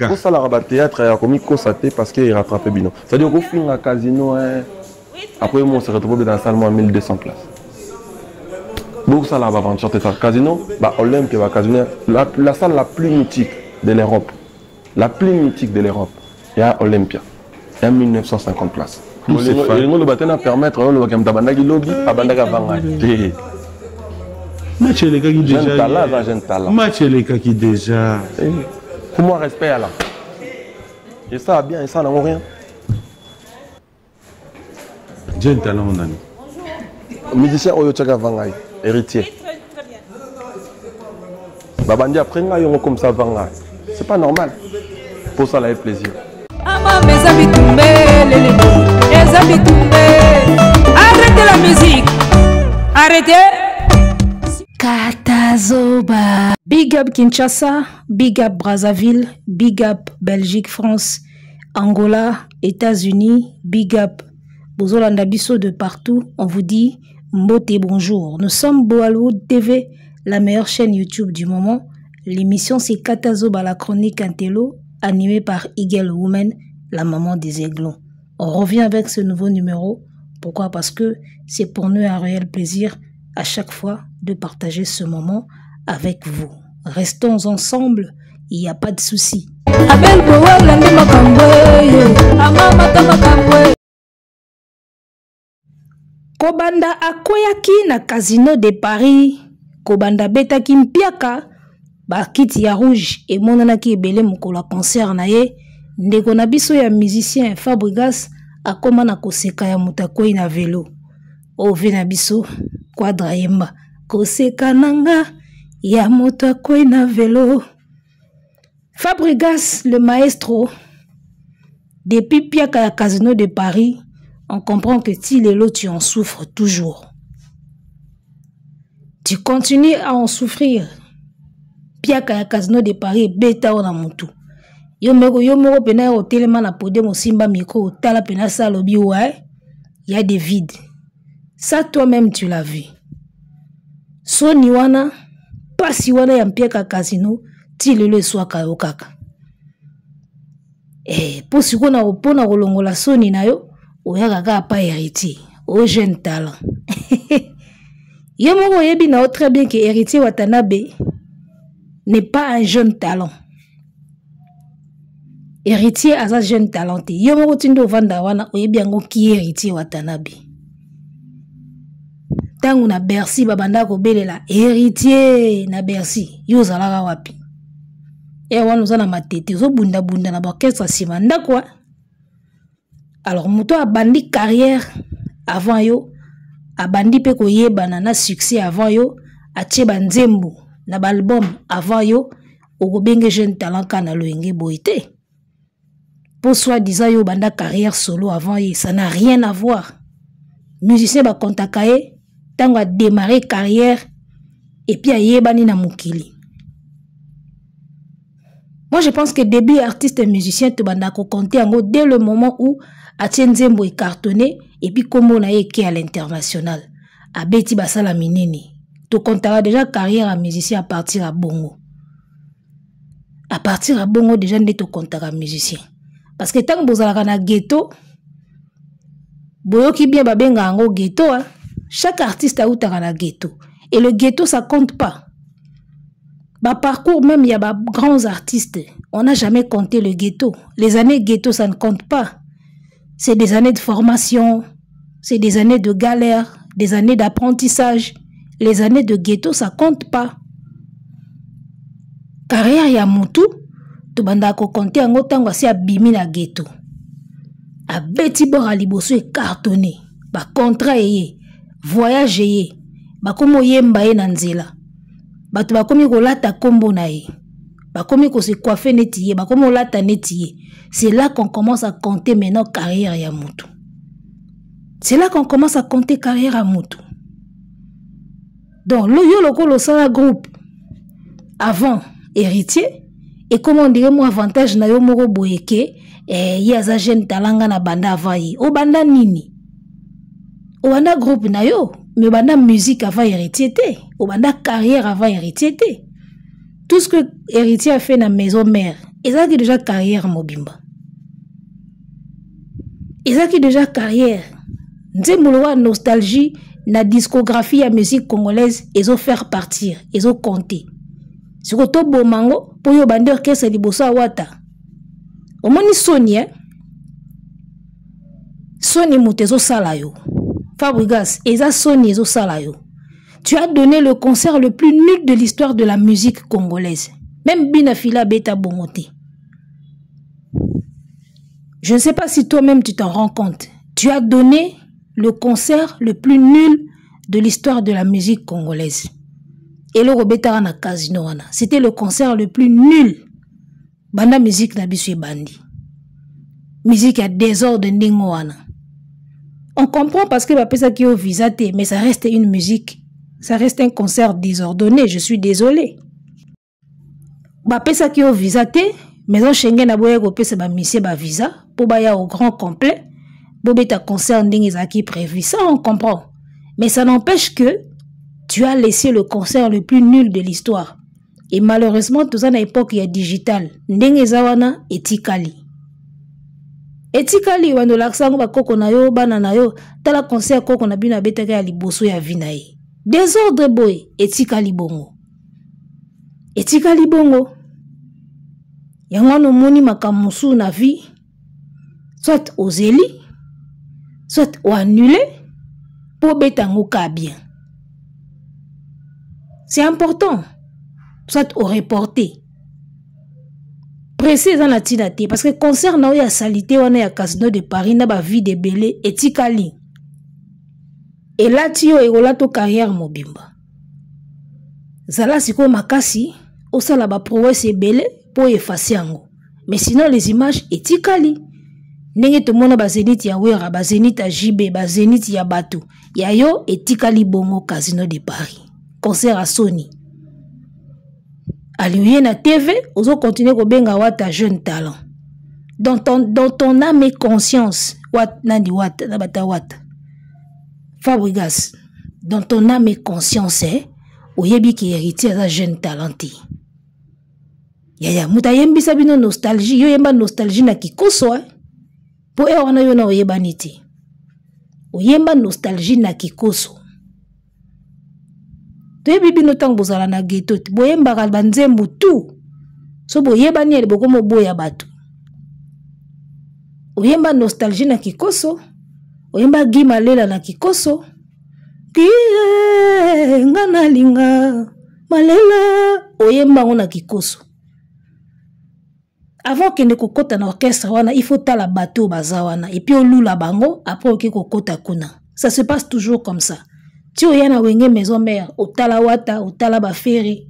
Pour ça, la théâtre a commis constaté parce qu'il rattrapait Bino. C'est-à-dire qu'au fin, un casino, après, on se retrouve dans la salle à 1200 places. Pour ça, là, va chanter ça. Casino, Olympia, casino, la salle la plus mythique de l'Europe. La plus mythique de l'Europe. Il y a Olympia. Il y a 1950 places. Le bâtiment permettre le Gamtabandagi lobby à Bandaga Vanga. Match les gars qui déjà. Match les gars qui déjà. Pour moi, respect à là. Et ça bien, et ça n'a rien. J'ai un talent, mon ami. Musicien Oyochaga Vangaï, héritier. Babandi après, on comme ça Vangaï. C'est pas normal. Pour ça, là, il plaisir. Arrêtez la musique. Arrêtez. Katazoba. Big up Kinshasa, big up Brazzaville, big up Belgique, France, Angola, États-Unis, big up Bozolanda Bisso de partout. On vous dit mbote bonjour. Nous sommes Boalououd TV, la meilleure chaîne YouTube du moment. L'émission c'est Katazoba, la chronique Intello, animée par Eagle Woman, la maman des aiglons. On revient avec ce nouveau numéro. Pourquoi? Parce que c'est pour nous un réel plaisir à chaque fois de partager ce moment avec vous. Restons ensemble, il n'y a pas de souci. Kobanda akoyaki na Casino de Paris, Kobanda betaki mpiaka, bakiti ya rouge et monanaki ebele mukolo concert na ye, ndeko na biso ya musicien Fabregas akoma na koseka ya mutakoi na vélo. Ove na biso Quadra Yemba koseka nanga ya mutakoi na vélo. Fabregas le maestro depuis piaka ya Casino de Paris, on comprend que si les lots tu en souffres toujours. Tu continues à en souffrir. Piaka ya Casino de Paris beta ona mutu. Yo moko pena au téléman na pode mo simba micro tala pena sa lobi ouais. Il y a des vides. Ça toi-même tu l'as vu. Soni wana pasi wana ya mpiaka Casino ti lelo swaka yo kaka. Po sikona opona kolongola Soni na yo oya kaka pa héritier, au jeune talent. Yo moko yebi na très bien que héritier Watanabe n'est pas un jeune talent. Héritier à un jeune talent. Yo moko tindo vanda wana oyebi yango ki héritier Watanabe. Tangu na Bercy babanda ko belela héritier na Bercy yo zalaka wapi. Wana uzana matete zo bunda bunda na bakestra sima ndakwa. Alors muto a bandi carrière avant yo, a bandi pe koyebana na succès avant yo, a tche banzembo na balbum avant yo, o benge jeune talent kana loenge boité. Pour soi-disant yo banda carrière solo avant yo, ça n'a rien à voir. Musicien ba kontakaye, tango a démarré carrière et puis a yebani na mukili. Moi je pense que début artiste et musicien te banda ko compter en dès le moment où Atienzembo est cartonné et puis comme on a été à l'international. A Betty Basala Minini. Tu compteras déjà carrière à musicien à partir à Bongo. À partir à Bongo, déjà, tu compteras musicien. Parce que tant que vous avez un ghetto, boyo qui bien babenga ango ghetto, chaque artiste a eu un ghetto. Et le ghetto, ça compte pas. Bah, parcours, même il y a des grands artistes. On n'a jamais compté le ghetto. Les années ghetto, ça ne compte pas. C'est des années de formation, c'est des années de galère, des années d'apprentissage. Les années de ghetto, ça compte pas. Carrière ya mutu, tu banda ko compter en autant si abimi na ghetto. A beti bora liboso e cartonné, ba contrat yé, voyage yé, ba komo yemba ye nanzela. Ba tu ba komi ko lata kombo na ye. Ba komi ko se coiffer netiye, ba komo lata netiye. C'est là qu'on commence à compter maintenant carrière ya mutu. C'est là qu'on commence à compter carrière à mutu. Donc, le yo loko lo sala groupe avant héritier et comment on dirait moi avantage na yo moko boyeke yaza jeune talanga na banda avayi. O banda nini? O banda groupe na yo, mais banda musique avant héritier te. O banda carrière avant héritier te. Tout ce que héritier a fait dans la maison mère, ezaki déjà carrière mobimba. Ezaki déjà carrière. Nzembolo nostalgie na discographie ya musique congolaise ezo faire partir, ezo compter. Siko to bomango po yo bande orchestre liboso awata. Omoni Sony Sony mutezo sala yo. Fabregas, eza Sony ezo sala yo. Tu as donné le concert le plus nul de l'histoire de la musique congolaise. Même Binafila Beta Bongote. Je ne sais pas si toi-même tu t'en rends compte. Tu as donné le concert le plus nul de l'histoire de la musique congolaise. Et le Robeta na Casino wana. C'était le concert le plus nul. Banda musique na bisu bandi. Musique à désordre ndingo wana. On comprend parce que ça qui est visaté, mais ça reste une musique. Ça reste un concert désordonné, je suis désolé. Ça qui est visaté, mais on Schengen a boye ko pesa ba mission ba visa pour baya au grand complet. Bobeta concert ndingi zaki prévu, ça on comprend. Mais ça n'empêche que tu as laissé le concert le plus nul de l'histoire. Et malheureusement, tout ça à l'époque il y a digital. Ndingi zawana etikali. Etikali wano laksango ba koko na yo bana na yo tala concert koko na bina betaka ya liboso ya vinae. Désordre boy etikali bongo. Etikali bongo. Yango no moni makamusu na vie soit ozeli soit ou annulé pour betango ka bien. C'est important. Soit au reporter. Précis dans la tinate parce que concert na ya salité wana ya Casino de Paris na ba vie de belé etikali. Et là tio egola to carrière mobimba. Zala siko makasi osala ba prouesse belé pour effacer yango. Mais sinon les images etikali. Ndenge to mona ba Zénith ya Wera, ba Zénith ya JB, ba Zénith ya Bato. Ya yo etikali bongo Casino de Paris. Concert à Sony. Allié na TV, ozo continuer ko benga wata jeune talent. Dans ton âme et conscience, wat nandi wat na bata wat. Fabregas, dans ton âme et conscience, oyebi ki héritier za jeune talenté. Ya muta yembi sabino nostalgie, yo yemba nostalgie na kikoso po wana yo na oyeba niti. Oyemba nostalgie na kikoso. Toyebi bino tango bozala na ghetto, boyemba kalba nzembo tout. So boyeba ni elboko mo boya bato. Oyemba nostalgie na kikoso, oyemba gima lela na kikoso. Kie ngana linga malela oyemba ngona kikoso. Avant que ne kokota na orchestre wana, il faut tala bateau bazawana et puis olula bango après que kokota kuna. Ça se passe toujours comme ça. Tu oyana wenge maison mère, otala wata, otala ba ferry,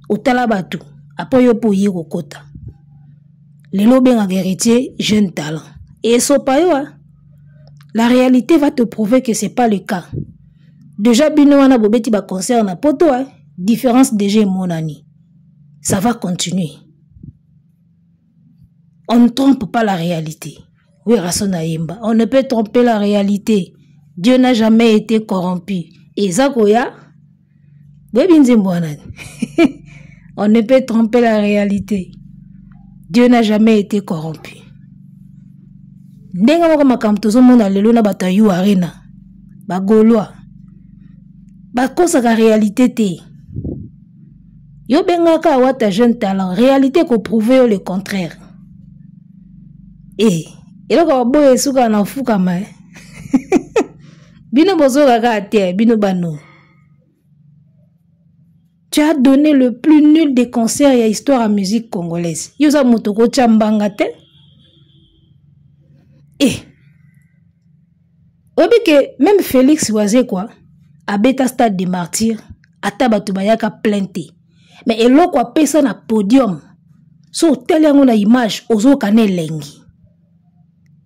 otala bateau. Après yo po yi kokota. Lelo benga héritier jeune talent. Et so pa yo, la réalité va te prouver que c'est pas le cas. Déjà bino wana bobeti ba concert na poto, différence déjà monani. Ça va continuer. On ne trompe pas la réalité. Oui, Rasonaïmba. On ne peut tromper la réalité. Dieu n'a jamais été corrompu. Et Zakoya, on ne peut tromper la réalité. Dieu n'a jamais été corrompu. Ndenga moko makambo tozomona lelo na bato yu arena. Ba Gaulois. Ba kosa ka réalité te. Yo bengaka wata jeune talent. Réalité ko prouver le contraire. Et là quand boye suka na fuka ma. Bino bozo kaka te, bino bano. Tu as donné le plus nul des concerts et histoire à musique congolaise. Yo sa motoko chambanga te. Et obi que même Félix Oisé quoi, à Beta Stade des Martyrs, atabatu bayaka plainte. Mais eloko apesa na podium. So tel yango na image ozo kane lengi.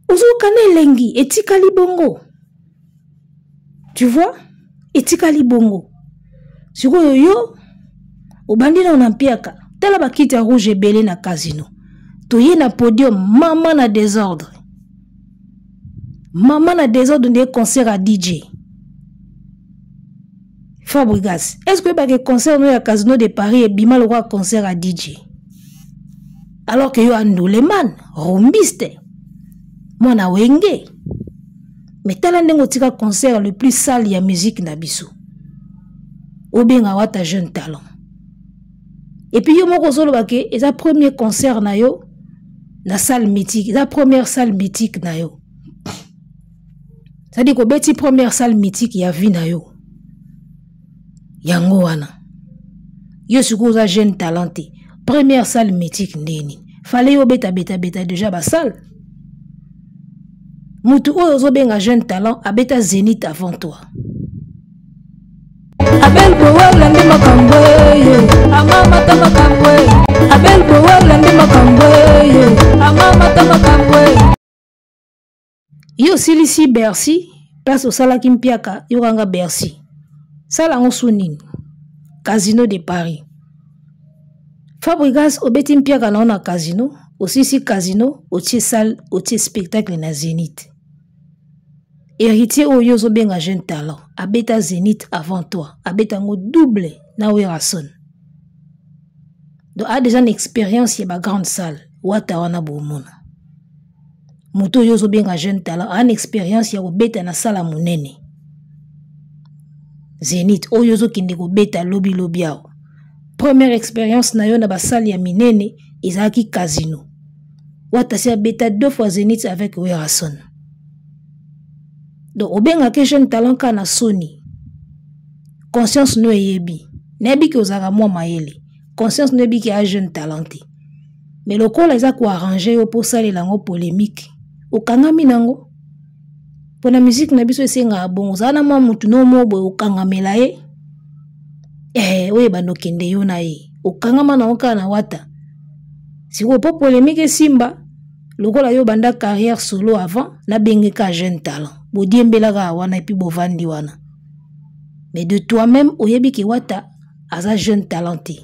Ozo kane lengi etikali bongo. Tu vois? Etikali bongo. Siko yo obandi na onampiaka. Tala bakiti ya rouge belé na Casino. Toye na podium maman na désordre. Maman na désordre de concert à DJ. Fabregas, est-ce que le concert à Casino de Paris et Bima le roi concert à DJ? Alors que yo anduleman, rombiste. Mwana wenge. Mais tala ndengo tika concert le plus sale ya musique na biso. Obenga wata jeune talent. Et puis yo moko solo bake, eza premier concert na yo na salle mythique, eza première salle mythique na yo. C'est-à-dire que beti première salle mythique ya vie na yo. Yango wana. Yo suko jeune talenté. Première salle mythique ndeni. Fallait yo beta déjà ba salle. Mutu ozo benga jeune talent abeta Zénith avant toi. Abel Bower landi makambwe. Amama ta makambwe. Abel Bower landi makambwe. Amama ta makambwe. Yo silisi Bercy, place au sala kimpiaka, yo ranga Bercy. Sala on sounine. Casino de Paris. Fabregas obeti mpiaka na casino, aussi si casino, otie salle, otie spectacle na Zénith. Héritier oyo zo benga jeune talent, abeta Zénith avant toi, abeta ngo double na Werason. Donc a déjà une expérience y ba grande salle, wata wana bomona. Moto yo zo benga jeune talent, a une expérience ya obeta na sala munene. Zénith oyo zo kinde ko beta lobby yao. Première expérience na yo na ba salle ya minene, ezaki casino. Wata si abeta 2 fois Zénith avec Werason. Donc, obenga ke jeune talent ka na Sony. Conscience no yebi. Nebi ki ozaka mwa mayele. Conscience no yebi ki a jeune talenté. Mais le col eza ko arranger yo pour sale lango polémique. Okangami nango. Pour la musique na biso esenga bon. Zana mwa mutu no mobo okangamela ye. Oye bano kende yo na ye. Okangama na oka na wata. Si ko po polémique simba. Lokola yo banda carrière solo avant, na benge ka jeune talent. Bodiembela ga wana et puis bovandi wana. Mais de toi-même, oyebi ki wata, aza jeune talenté.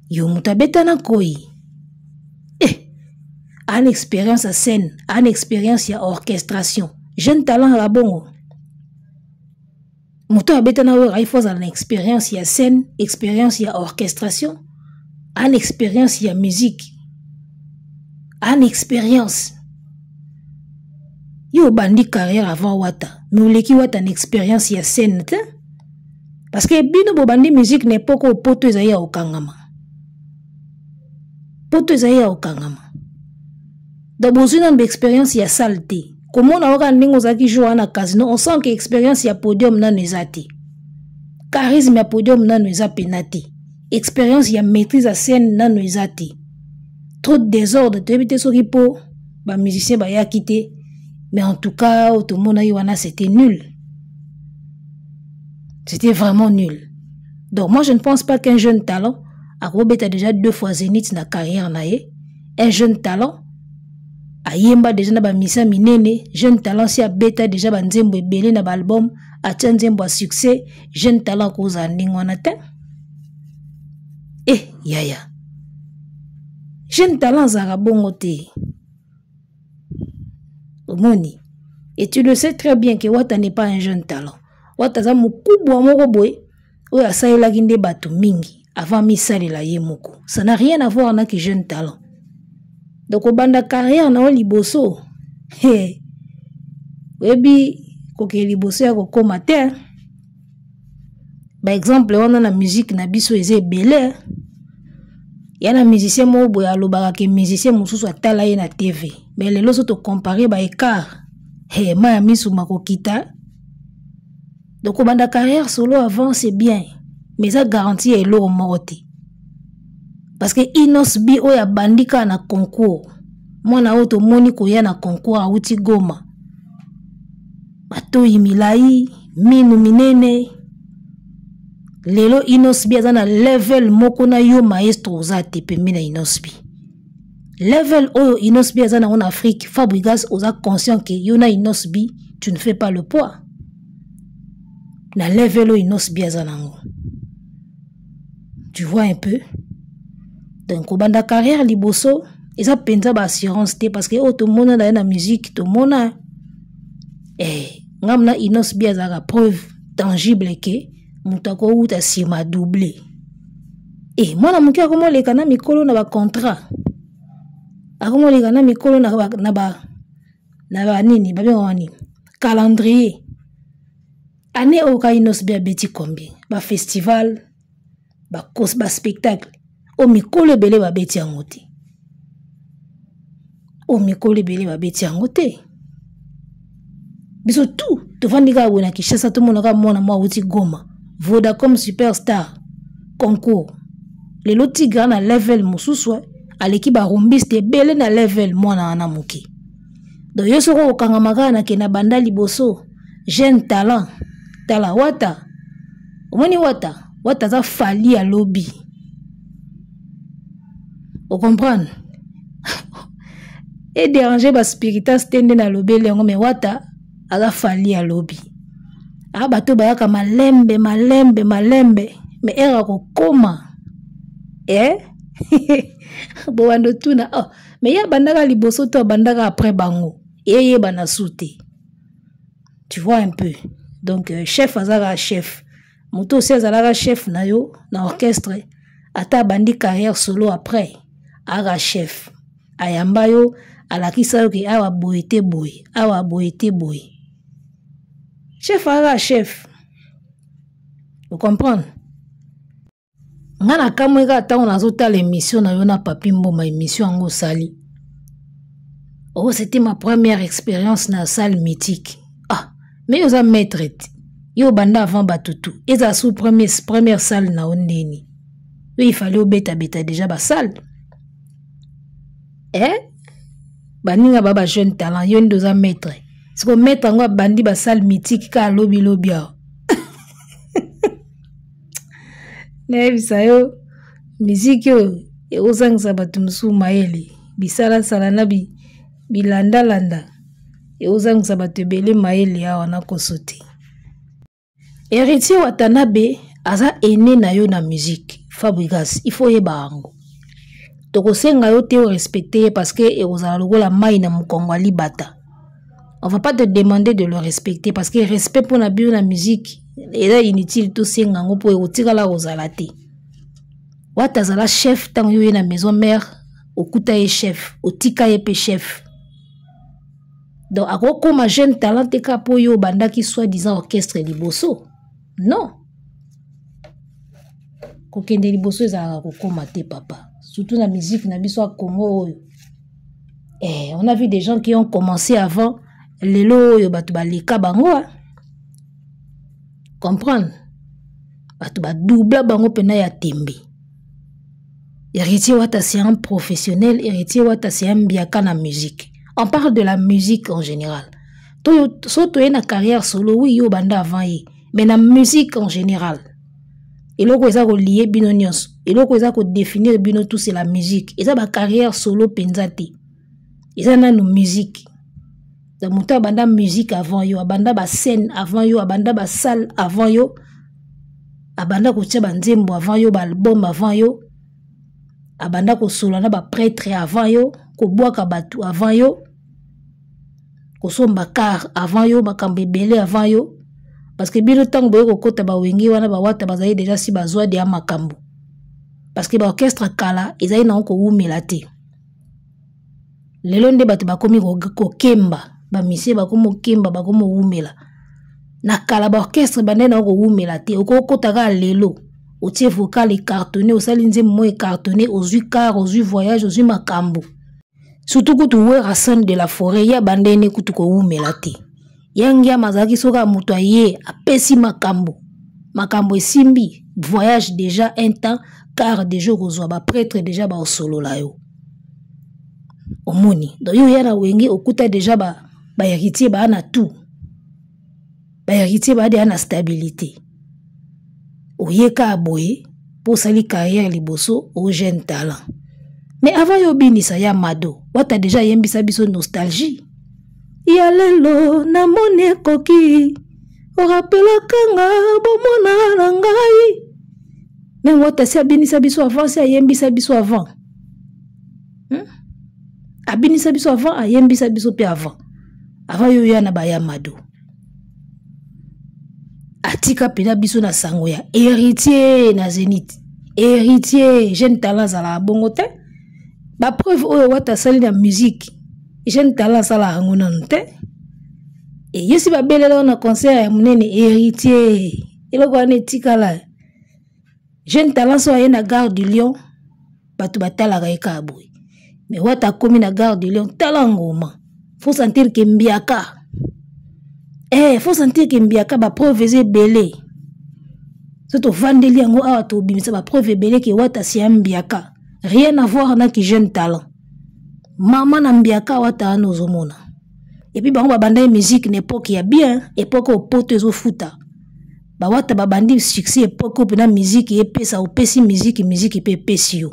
Yo mutabeta na koi. An expérience à scène, an expérience ya orchestration. Jeune talent la bongo. Muto abeta na wera ifo za na expérience ya scène, expérience ya orchestration, an expérience ya musique. An expérience. Yo bandi carrière avant wata. Mais oleki wata une expérience ya scène. Parce que bino bo bandi musique n'est pas ko poto ezaya okangama. Poto ezaya okangama. Da bozuna d'expérience ya saleté. Comment on a oka ndingo zaki joua na casino, on sent que expérience ya podium na nezati. Charisme ya podium na neza penati. Expérience ya maîtrise à scène na nezati. Trop de désordre, tu évites ce qui peut, bah musicien bah y a quitté, mais en tout cas tout le monde a eu c'était nul, c'était vraiment nul. Donc moi je ne pense pas qu'un jeune talent a Robert a déjà 2 fois Zénith na carrière naie, un jeune talent a yemba déjà na ba misa minene, jeune talent si a beta déjà ba nzembo ebele na ba album, a tia nzembo a succès, jeune talent ko za ndingo na te. Yaya. Jeune talent zara bongo te. Omoni. Et tu le sais très bien que Wata n'est pas un jeune talent. Wata za mukubwa moko boy. Oya saela kinde batu mingi. Avant misali la ye moko. Ça n'a rien à voir avec jeune talent. Donc au banda carrière na liboso. Webi koke liboso ya kokoma te. Par exemple, on a la musique na biso eze belé. Il y a un musicien qui a musicien qui a na TV. Mais les autres comparé ba écart. Ma ami sou makokita. Donc au banda carrière solo avant c'est bien. Mais ça garantit est l'eau morte. Parce que Inos bi oya bandika na concours. Moi na auto moni ko ya na concours a uti Goma. Bato imilai, minu minene. Lelo Inosbi azana level moko na yo maestro zate pemina Inosbi. Level oyo Inosbi azana en Afrique, Fabregas oza conscient que yo na Inosbi, tu ne fais pas le poids. Na level oyo Inosbi azana ngo. Tu vois un peu? Donc au banda carrière liboso, eza penza ba assurance te parce que tout le monde na musique, tout le monde ngamna Inosbi azaka preuve tangible que Moutako ou ta sima doublé. Et moi, je suis comme les canaux mikolo na ba contrat. Comme les canaux mikolo na ba nini, ba bien wani. Calendrier. Année au kainos bia beti combien? Ba festival, ba spectacle. O mikolo belé ba beti angote. O mikolo belé ba beti angote. Biso tout, tu vas dire que tu Kinshasa tout le monde a moi outi Goma. Vodacom Superstar concours. Les lotis grand à level mususu à l'équipe a rumbiste belé na level moi na anamuki. Donc yo soko okangamaka na kena banda liboso jeune talent tala wata. Omoni wata za fali à lobby. Vous comprenez? Et déranger ba spiritas tende na lobby lengo mais wata ala fali à lobby. Ah bato bayaka malembe mais era ko koma bo wando tuna oh mais ya bandaka liboso to bandaka après bango ye bana souté. Tu vois un peu. Donc chef azaka chef moto aussi azaka chef na yo na orchestre ata bandi carrière solo après aga chef ayamba yo alakisa yo ki awa boyete boy. Chef aga chef. Vous comprenez? Ngana kamweka ta on azota l'émission na yo na papi mboma émission ngo sali. Oh, c'était ma première expérience na salle mythique. Ah, mais yo za maître yo banda avant batutu. Eza sous première salle na ondeni. Oui, il fallait beta déjà ba salle. Baninga baba jeune talent yo ndoza maître. C'est que maître ngo bandi ba salle mythique ka lobby. Nebisa yo musique yo e ozangisa batu musu maele bisala sala na bilanda e ozangisa batu ebele maele awa na kosote. Héritier Watanabe aza aîné na yo na musique Fabregas il faut yeba ango toko senga yo te respecter parce que e ozala lokola mai na mukongo libata. On va pas te demander de le respecter parce que respect pour la bio la musique est inutile tout senga ngo pour otira la ozalate. Watazala chef tant yo na maison mère okuta ye chef otika ye pe chef. Donc akoko ma jeune talent te kapo yo banda qui soit disant orchestre liboso. Non. Kokende liboso za kokoma te papa. Surtout la musique na biso a Congo. On a vu des gens qui ont commencé avant lelo yo batu baleka bango. Comprendre? Batu ba double bango pena ya tembe. Héritier Wata c'est un professionnel, Héritier Wata c'est un biaka na musique. On parle de la musique en général. Soto na carrière solo oui yo banda avant yi, mais la musique en général. Et loko eza ko lier bino nyonso, et loko eza ko définir bino tout c'est la musique. Eza ba carrière solo penzati. Eza na no musique. Donc muta banda musique avant yo, abanda ba scène avant yo, abanda ba salle avant yo. Abanda ko tia ba nzembo avant yo, ba album avant yo. Abanda ko solo na ba prêtre avant yo, ko boaka batu avant yo. Ko somba car avant yo, makambo ebele avant yo. Parce que bino tango boye ko kota ba wengi wana ba wata bazali déjà si bazwa de makambo. Parce que ba orchestre kala ezali na ko umela te. Lelo nde batu bakomi ko kemba, ba misie bakomo kemba bakomo umela. Na kala ba orchestre bande na ko umela te, ko kota ka lelo. Au tie vocal et cartonné, au salinze mo et cartonné, aux yeux car, aux yeux voyage, aux yeux makambo. Surtout que tu vois Hassan de la forêt, ya bandene kutuko umelate. Yangia mazaki soka mutoye, apesi makambo. Makambo simbi, voyage déjà un temps, car déjà kozwa ba prêtre déjà ba solo la yo. Omoni. Donc yo yana wengi okuta déjà ba héritier ba na tout. Ba héritier ba de na stabilité. Oyeka aboye pour sali carrière liboso au jeune talent. Mais avant yo binisa ya mado, wata déjà yembisa biso nostalgie. Ya lelo na mone koki, o rappela kanga bomona na ngai. Mais wata si abinisa biso avant, si yembisa biso avant. Abinisa biso avant, yembisa biso pe avant. Avant yo ya na ba ya mado. Atika pena biso na sango ya héritier na Zénith. héritier jeune talent zala bongo te ba preuve oyo wata sali na musique jeune talent sala ngona te et yesi ba belela na concert ya munene héritier eloko ane tikala jeune talent so na gare du Lion batu batala ka ekaboy mais wata komi na gare du Lion talangoma faut sentir que mbiaka faut sentir que mbiaka ba preuve belé surtout vandeli yango awa to bimisa ba preuve belé que wata si mbiaka rien à voir na ki jeune talent maman na mbiaka wata anozomona et puis bango babanda musique n'époque ya bien époque au poto ezo futa ba wata babandi succès époque pe na musique epesa opesi musique pe pesio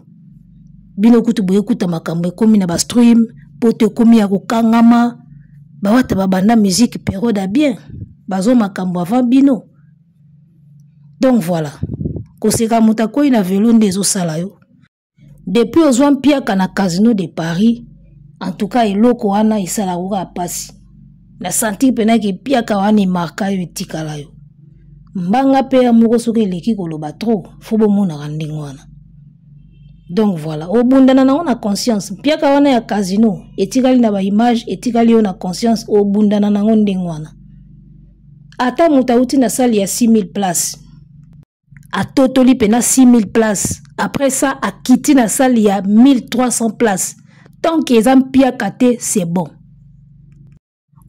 bino kutu boye kuta makambo ekomi na ba stream poto ekomi ya kokangama ba wata babanda musique période bien bazo makambo avant bino donc voilà koseka muta ko ina velo ndezo sala yo depuis ozwa mpiaka na Casino de Paris en tout cas eloko wana isala ko pasi na sentir pena ki piaka wana marka yo tikala yo mbanga pe ya moko soki leki koloba trop fo bomona randingo wana donc voilà obundana na ona conscience piaka wana ya Casino etikali na ba image etikali yo na conscience obundana na ndingo wana ata mutauti na salle ya 6000 places a totoli pena 6000 places après ça a quitté na salle ya 1300 places tant que ezam piaka te c'est bon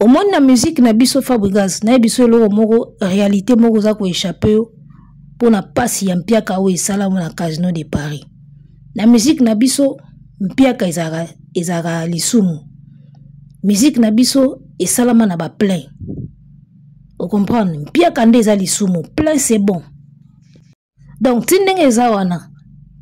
au monde na musique na biso Fabregas na biso lo moko réalité moko za ko échapper pour na passe ya mpiaka o esala na Casino de Paris na musique na biso mpiaka ezara lisumu musique na biso esalama na ba plein vous comprenez mpiaka nde eza lisumu plein c'est bon donc tindenge eza wana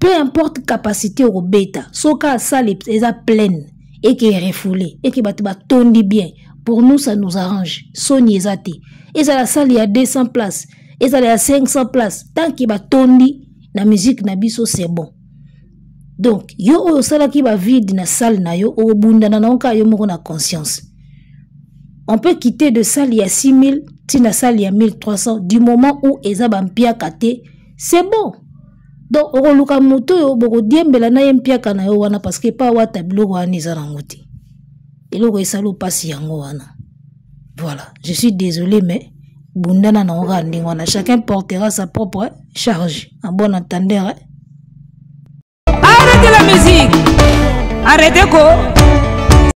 peu importe capacité au bêta soka salle eza pleine et qui est refoulée et qui ba tondi bien pour nous ça nous arrange soni ezate eza la salle ya 200 places eza la 500 places tant que ba tondi na musique na biso c'est bon donc yo o sala ki ba vide na salle na yo o bundana na onka yo moko na conscience on peut quitter de salle ya 6000 tina salle ya 1300 du moment où eza ba mpiaka te c'est bon donc o luka moto yo boko diembela na mpiaka na yo wana parce que pas wata biloko wana eza nango te eloko esalo pasi yango wana voilà je suis désolé mais bundana na onga ndingo wana chacun portera sa propre charge en bon entendeur. Arrêtez la musique, arrêtez quoi.